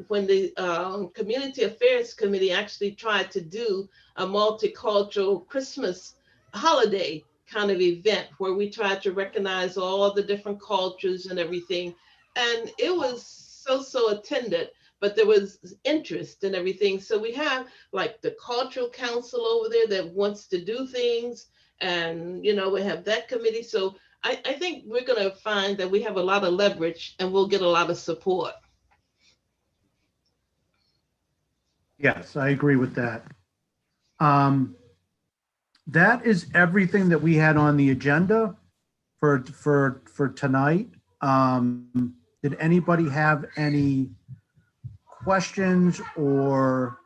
when the Community Affairs Committee actually tried to do a multicultural Christmas holiday kind of event where we tried to recognize all the different cultures and everything. And it was so attended, but there was interest in everything. So we have like the Cultural Council over there that wants to do things. And, we have that committee. So I think we're going to find that we have a lot of leverage and we'll get a lot of support. Yes, I agree with that. That is everything that we had on the agenda for tonight. Did anybody have any questions or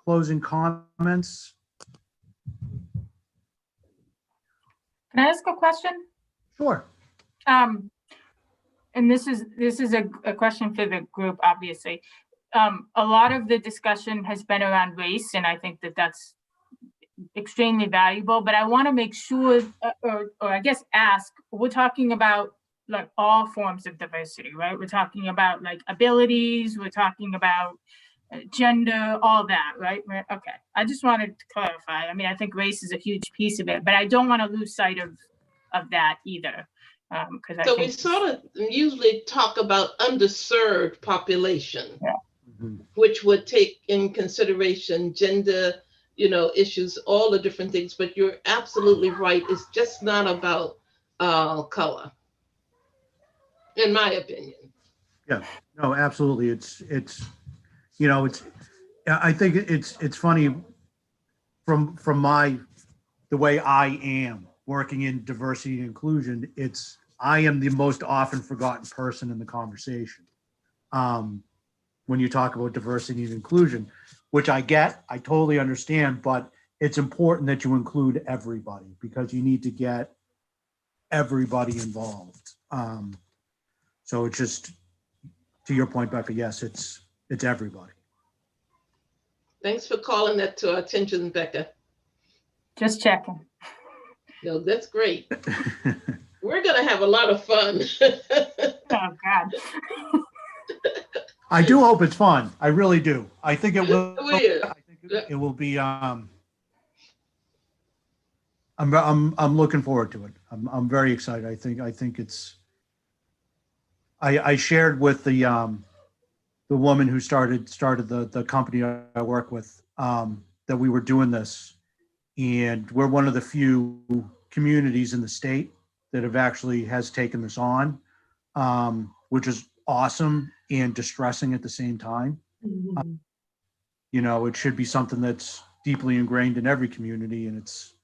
closing comments? Can I ask a question? Sure. And this is a question for the group, obviously. A lot of the discussion has been around race, and I think that that's extremely valuable, but I want to make sure, or I guess ask, we're talking about like all forms of diversity, right? We're talking about like abilities, we're talking about gender, all that, right? Okay, I just wanted to clarify. I mean, I think race is a huge piece of it, but I don't want to lose sight of that either. Because I So think we sort of usually talk about underserved population, which would take in consideration gender, you know, issues, all the different things, but you're absolutely right. It's just not about color, in my opinion. Yeah, no, absolutely. It's, you know, I think it's funny from the way I am working in diversity and inclusion, I am the most often forgotten person in the conversation. When you talk about diversity and inclusion, which I totally understand, but it's important that you include everybody because you need to get everybody involved. So it's just, to your point, Becca, yes, it's everybody. Thanks for calling that to our attention, Becca. just checking. No, that's great. We're gonna have a lot of fun. Oh, God. I do hope it's fun. I really do. I think it will. Oh, yeah. I think it will be. I'm looking forward to it. I'm very excited. I think it's. I shared with the woman who started the company I work with that we were doing this, and we're one of the few communities in the state that has taken this on, which is awesome and distressing at the same time. You know, it should be something that's deeply ingrained in every community, and it's,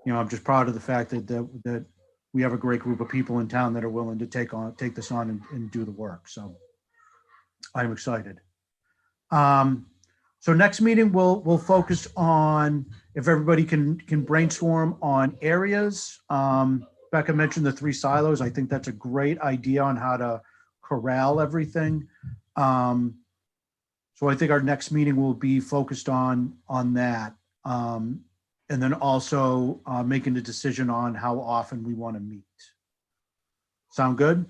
you know, I'm just proud of the fact that we have a great group of people in town that are willing to take this on and do the work. So I'm excited. So next meeting we'll focus on, if everybody can brainstorm on areas. Becca mentioned the 3 silos. I think that's a great idea on how to corral everything. So I think our next meeting will be focused on that. And then also making a decision on how often we want to meet. Sound good?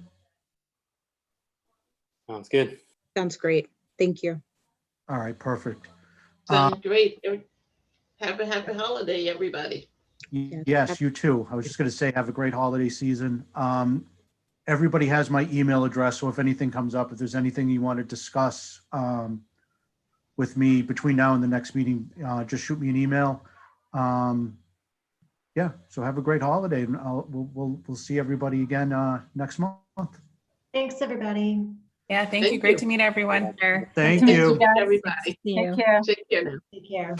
Sounds good. Sounds great. Thank you. All right, perfect. Sounds great. Have a happy holiday, everybody. Yes, you too. I was just going to say, have a great holiday season. Everybody has my email address, so if anything comes up, if there's anything you want to discuss with me between now and the next meeting, just shoot me an email. Yeah, so have a great holiday, and we'll see everybody again next month. Thanks, everybody. Yeah, thank Thank you. Great you. to meet everyone. Thank Thank you, you. guys. Everybody, See you. Take care. take care now. Take care.